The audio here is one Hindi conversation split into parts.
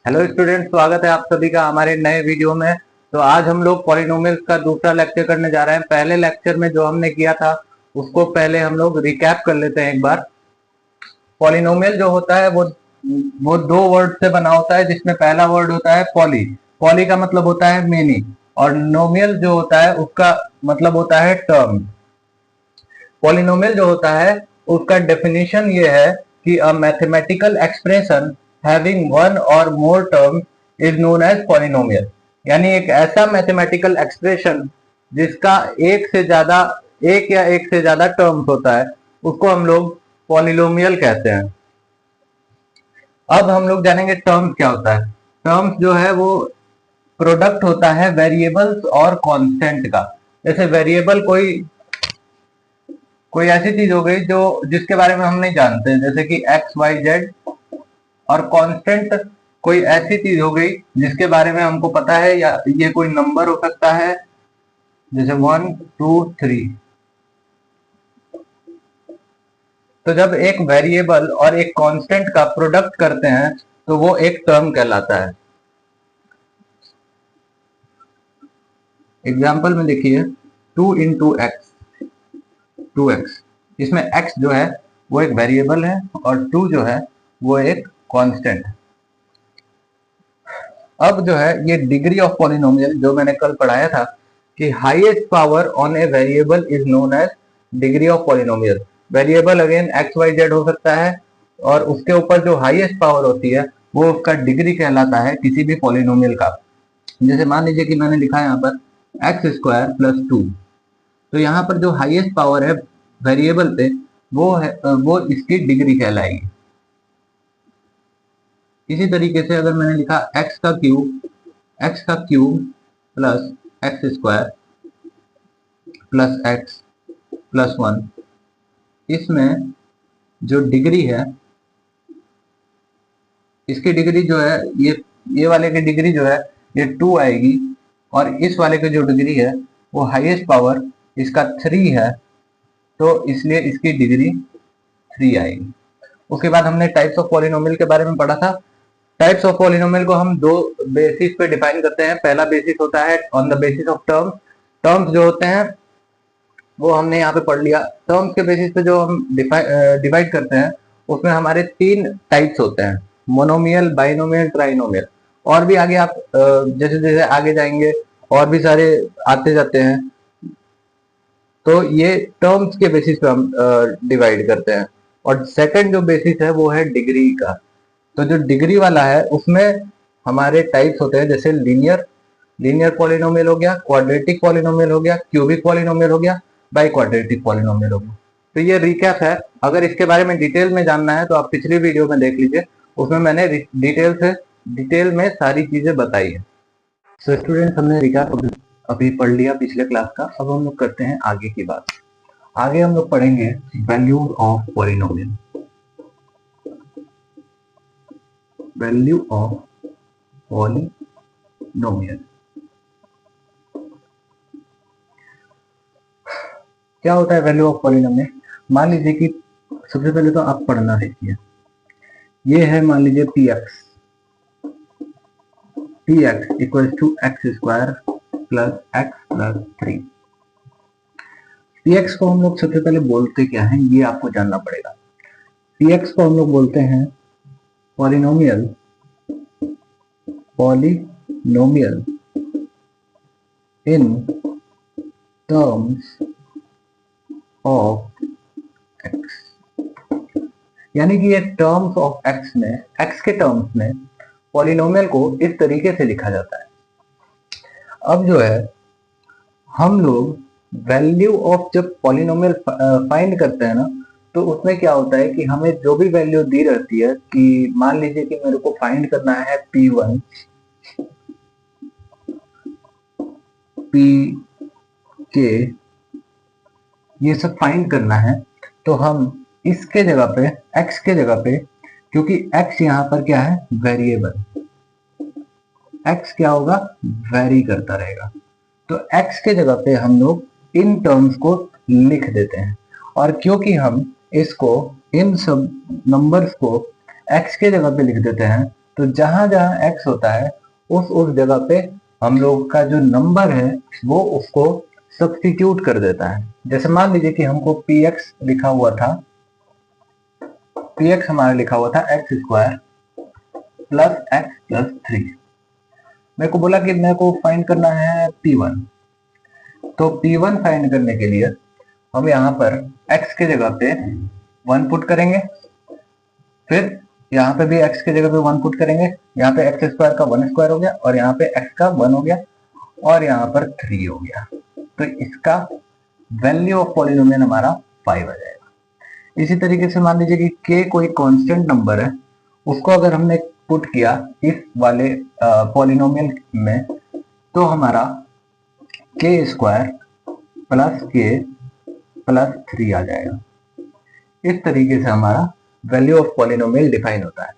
हेलो स्टूडेंट, स्वागत है आप सभी का हमारे नए वीडियो में। तो आज हम लोग पॉलिनोमियल्स का दूसरा लेक्चर करने जा रहे हैं। पहले लेक्चर में जो हमने किया था उसको पहले हम लोग रिकैप कर लेते हैं एक बार। पॉलिनोमियल जो होता है वो दो वर्ड से बना होता है, जिसमें पहला वर्ड होता है पॉली। पॉली का मतलब होता है मेनी, और नोमियल जो होता है उसका मतलब होता है टर्म। पॉलिनोमियल जो होता है उसका डेफिनेशन ये है कि a mathematical expression having one or more term is known as polynomial. यानी एक ऐसा मैथमेटिकल एक्सप्रेशन जिसका एक या एक से ज्यादा टर्म्स होता है, उसको हम लोग पॉलिनोमियल कहते हैं। अब हम लोग जानेंगे टर्म्स क्या होता है। टर्म्स जो है वो प्रोडक्ट होता है वेरिएबल्स और कांस्टेंट का। जैसे वेरिएबल कोई कोई ऐसी चीज हो गई जो जिसके बारे में हम नहीं जानते, जैसे कि एक्स वाई जेड। और कांस्टेंट कोई ऐसी चीज हो गई जिसके बारे में हमको पता है, या ये कोई नंबर हो सकता है, जैसे 1 2 3। तो जब एक वेरिएबल और एक कांस्टेंट का प्रोडक्ट करते हैं तो वो एक टर्म कहलाता है। एग्जाम्पल में देखिए 2 इंटू एक्स, 2x। इसमें x जो है वो एक वेरिएबल है और 2 जो है वो एक कांस्टेंट है। अब जो है ये डिग्री ऑफ पॉलिनोमियल जो मैंने कल पढ़ाया था कि highest power on a variable is known as degree of polynomial. Variable again X Y Z हो सकता है, और उसके ऊपर जो हाईएस्ट पावर होती है वो उसका डिग्री कहलाता है किसी भी पॉलिनोमियल का। जैसे मान लीजिए कि मैंने लिखा है यहाँ पर एक्स स्क्वायर प्लस 2। तो यहाँ पर जो हाईएस्ट पावर है वेरिएबल पे वो इसकी डिग्री कहलाएगी। इसी तरीके से अगर मैंने लिखा एक्स का cube plus x square plus X plus 1, इसमें जो डिग्री है, इसकी डिग्री जो है ये वाले की डिग्री जो है ये 2 आएगी, और इस वाले की जो डिग्री है वो हाईएस्ट पावर इसका 3 है, तो इसलिए इसकी डिग्री 3 आएगी। उसके बाद हमने टाइप्स ऑफ पॉलिनोमियल के बारे में पढ़ा था। टाइप्स ऑफ पॉलिनोमियल को हम दो बेसिस पे डिफाइन करते हैं। पहला बेसिस होता है on the basis of terms. Terms जो होते हैं वो हमने यहाँ पे पढ़ लिया। टर्म्स के बेसिस पे जो हम डिवाइड करते हैं उसमें हमारे 3 टाइप्स होते हैं, मोनोमियल, बाइनोमियल, ट्राइनोमियल। और भी आगे आप जैसे जैसे आगे जाएंगे और भी सारे आते जाते हैं। तो ये टर्म्स के बेसिस पे हम डिवाइड करते हैं। और सेकंड जो बेसिस है वो है डिग्री का। तो जो डिग्री वाला है उसमें हमारे टाइप्स होते हैं, जैसे लीनियर पॉलिनोमियल हो गया, क्वाड्रेटिक पॉलिनोमियल हो गया, क्यूबिक पॉलिनोमियल हो गया, बाई क्वाड्रेटिक पॉलिनोमियल हो गया। तो ये रिकैप है। अगर इसके बारे में डिटेल में जानना है तो आप पिछली वीडियो में देख लीजिए, उसमें मैंने डिटेल में सारी चीजें बताई है। सो स्टूडेंट, हमने रिकैप अभी पढ़ लिया पिछले क्लास का। अब हम लोग करते हैं आगे की बात। आगे हम लोग पढ़ेंगे value of polynomial. Value of polynomial क्या होता है? वैल्यू ऑफ पॉलिनोमियल, मान लीजिए कि सबसे पहले तो आप पढ़ना सीखिए। ये है मान लीजिए px equal to X square plus X plus 3। px को हम लोग सबसे पहले बोलते क्या है ये आपको जानना पड़ेगा। px को हम लोग बोलते हैं polynomial in terms of x। यानी कि ये टर्म्स ऑफ x में, x के टर्म्स में पॉलिनोमियल को इस तरीके से लिखा जाता है। अब जो है हम लोग वैल्यू ऑफ जब पॉलिनोमियल फाइंड करते हैं ना, तो उसमें क्या होता है कि हमें जो भी वैल्यू दी रहती है, कि मान लीजिए कि मेरे को फाइंड करना है p1, pk, ये सब फाइंड करना है। तो हम इसके जगह पे, x के जगह पे, क्योंकि x यहाँ पर क्या है? वेरिएबल। x क्या होगा? वेरी करता रहेगा। तो x के जगह पे हम लोग इन टर्म्स को लिख देते हैं। और क्योंकि हम इसको, इन सब नंबर्स को x के जगह पे लिख देते हैं, तो जहां जहां x होता है उस जगह पे हम लोग का जो नंबर है वो उसको सब्स्टिट्यूट कर देता है। जैसे मान लीजिए कि हमको px लिखा हुआ था, px हमारा लिखा हुआ था x square plus X plus 3। मेरे को बोला कि मेरे को फाइंड करना है p1। तो p1 फाइंड करने के लिए हम यहाँ पर x के जगह पे 1 पुट करेंगे, फिर यहाँ पे भी x के जगह पे 1 पुट करेंगे, यहाँ पे एक्स स्क्वायर का 1 स्क्वायर हो गया और यहाँ पे x का 1 हो गया और यहाँ पर 3 हो गया। तो इसका वैल्यू ऑफ पॉलिनोमियल हमारा 5 आ जाएगा। इसी तरीके से मान लीजिए कि k कोई कांस्टेंट नंबर है, उसको अगर हमने पुट किया इस वाले पॉलिनोमियल में, तो हमारा k square plus k plus 3 आ जाएगा। इस तरीके से हमारा वैल्यू ऑफ पॉलिनोमियल डिफाइन होता है।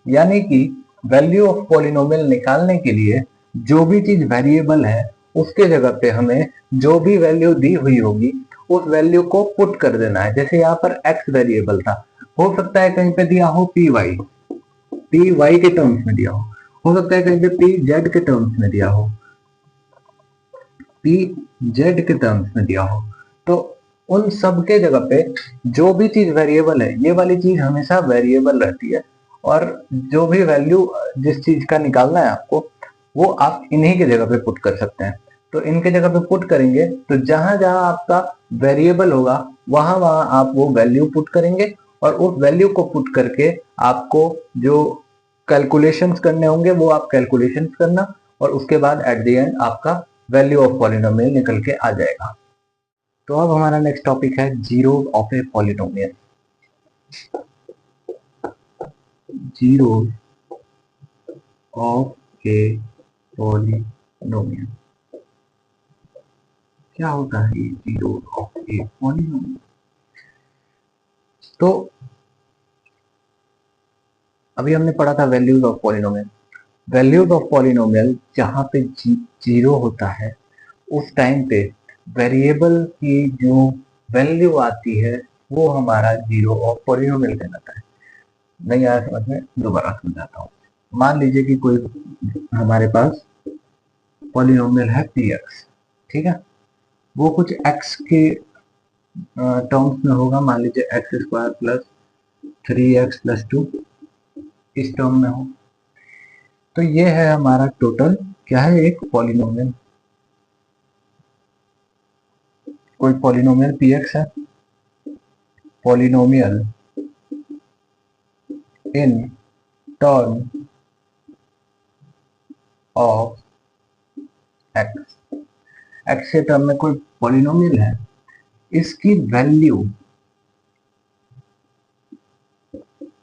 यानी कि वैल्यू ऑफ पॉलिनोमियल निकालने के लिए जो भी चीज वेरिएबल है उसके जगह पे हमें जो भी वैल्यू दी हुई होगी उस वैल्यू को पुट कर देना है। जैसे यहाँ पर x वेरिएबल था, हो सकता है कहीं पे दिया हो py के टर्म्स में दिया हो सकता है कहीं पे pz के टर्म्स में दिया हो, pz के टर्म्स में दिया हो। तो उन सब के जगह पे जो भी चीज वेरिएबल है, ये वाली चीज हमेशा वेरिएबल रहती है और जो भी वैल्यू जिस चीज का निकालना है आपको, वो आप इन्हीं के जगह पे पुट कर सकते हैं। तो इनके जगह पे पुट करेंगे तो जहां जहां आपका वेरिएबल होगा वहां वहां आप वो वैल्यू पुट करेंगे और उस वैल्यू को पुट करके आपको जो कैलकुलेशंस करने होंगे वो आप कैलकुलेशंस करना और उसके बाद एट द एंड आपका वैल्यू ऑफ पॉलिनोमियल निकल के आ जाएगा। तो अब हमारा नेक्स्ट टॉपिक है zero of a polynomial. Zero of a polynomial क्या होता है ये जीरो ऑफ ए पॉलिनोमियल? तो अभी हमने पढ़ा था values of polynomial. Values of polynomial जहां पे जीरो होता है उस टाइम पे वेरिएबल की जो वैल्यू आती है वो हमारा जीरो ऑफ पॉलिनोमियल कहलाता है। नहीं आया समझ में, दोबारा समझाता हूँ। मान लीजिए कि कोई हमारे पास पॉलिनोमियल है px, ठीक है, वो कुछ x के टर्म्स में होगा। मान लीजिए x square plus 3x plus 2 इस टर्म में हो। तो ये है हमारा टोटल क्या है, एक पॉलिनोमियल। कोई पॉलिनोमियल px है, polynomial in term of x, x के टर्म में कोई पॉलिनोमियल है, इसकी वैल्यू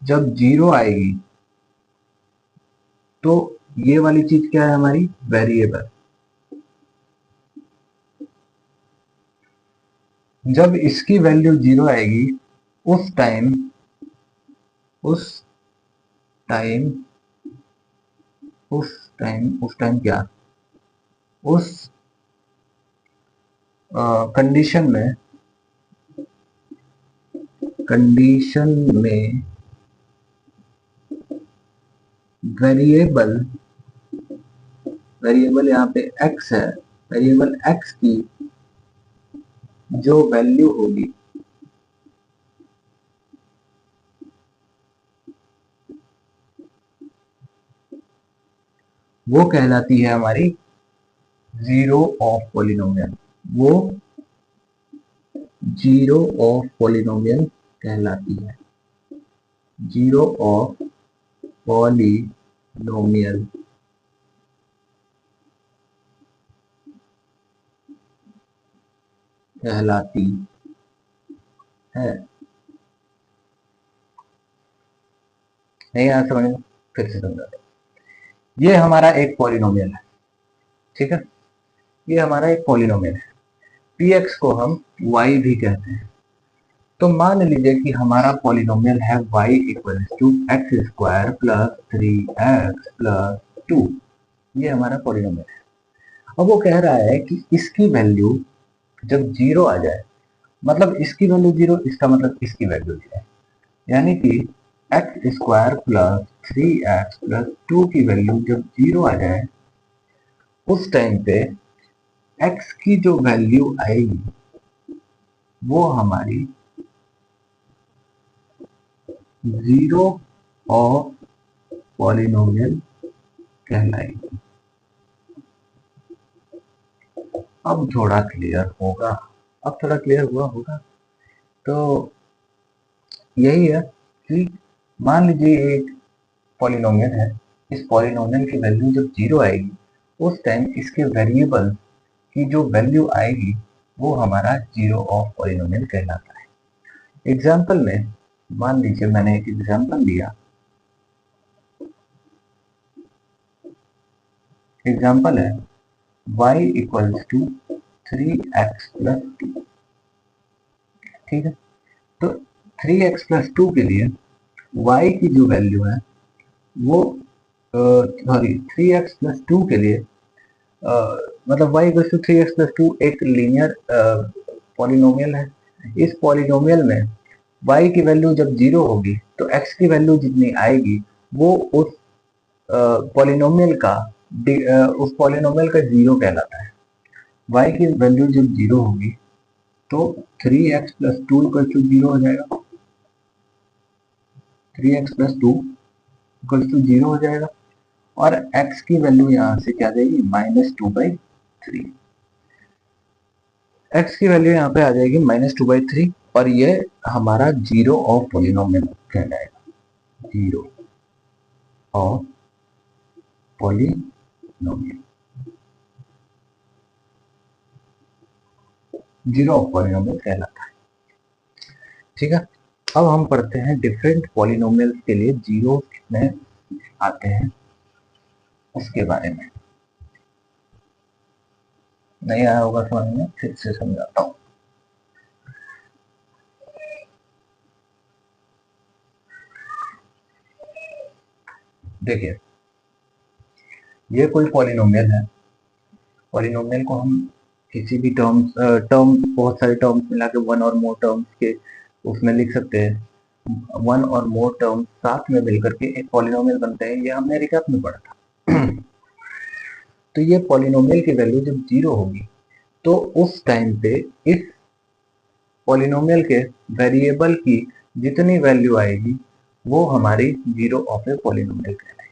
जब जीरो आएगी तो ये वाली चीज क्या है हमारी, वेरिएबल। जब इसकी वैल्यू जीरो आएगी उस टाइम क्या, उस कंडीशन में वेरिएबल यहाँ पे x है, वेरिएबल x की जो वैल्यू होगी वो कहलाती है हमारी जीरो ऑफ पॉलिनोमियल। वो जीरो ऑफ पॉलिनोमियल कहलाती है, जीरो ऑफ पॉलिनोमियल कहलाती है। नहीं आ समझ में, फिर से समझा दो। ये हमारा एक पॉलिनोमियल है, ठीक है, ये हमारा एक पॉलिनोमियल है। px को हम y भी कहते हैं। तो मान लीजिए कि हमारा पॉलिनोमियल है y equal to X square plus 3x plus 2। ये हमारा पॉलिनोमियल है। अब वो कह रहा है कि इसकी वैल्यू जब जीरो आ जाए, मतलब इसकी वैल्यू जीरो, इसका मतलब इसकी वैल्यू जीरो, यानी कि x square plus 3x plus 2 की वैल्यू जब 0 आ जाए उस टाइम पे x की जो वैल्यू आएगी वो हमारी 0 ऑफ पॉलिनोमियल कहलाएगी। अब थोड़ा क्लियर होगा, अब थोड़ा क्लियर हुआ होगा। तो यही है कि मान लीजिए एक पॉलिनोमियल है, इस पॉलिनोमियल की वैल्यू जब 0 आएगी उस टाइम इसके वेरिएबल की जो वैल्यू आएगी वो हमारा 0 ऑफ पॉलिनोमियल कहलाता है। एग्जाम्पल में मान लीजिए मैंने एक एग्जाम्पल दिया, एग्जाम्पल है y equals to 3x plus 2। ठीक है, तो 3x प्लस 2 के लिए y की जो वैल्यू है वो सॉरी 3x प्लस 2 के लिए मतलब y equals to 3x plus 2 एक लीनियर पॉलिनोमियल है। इस पॉलिनोमियल में y की वैल्यू जब 0 होगी तो x की वैल्यू जितनी आएगी वो उस पॉलिनोमियल का उस पॉलिनोमियल का 0 कहलाता है। y की वैल्यू जब 0 होगी तो 3x प्लस 2 इक्वल टू 0 हो जाएगा, 3x प्लस 2 इक्वल टू 0 हो जाएगा और x की वैल्यू यहाँ से क्या जाएगी -2/3। x की वैल्यू यहाँ पे आ जाएगी -2/3 और ये हमारा 0 ऑफ पॉलिनोमियल कहलाएगा, 0 ऑफ पॉलिनोमियल, 0 ऑफ पॉलिनोमियल कहलाता है। ठीक है, अब हम पढ़ते हैं डिफरेंट पॉलिनोमियल्स के लिए जीरो कितने आते हैं उसके बारे में। नहीं आया होगा समझ में, फिर से समझाता हूं। देखिए ये कोई पॉलिनोमियल है, पॉलिनोमियल को हम किसी भी टर्म बहुत सारे टर्म्स मिला के वन और मोर टर्म्स के उसमें लिख सकते हैं। वन और मोर टर्म्स साथ में मिलकर के एक पॉलिनोमियल बनते हैं, ये हमने रिकैप में पढ़ा था। तो ये पॉलिनोमियल की वैल्यू जब 0 होगी तो उस टाइम पे इस पॉलिनोमियल के वेरिएबल की जितनी वैल्यू आएगी वो हमारी 0 ऑफ ए पॉलिनोमियल कहलाएगी।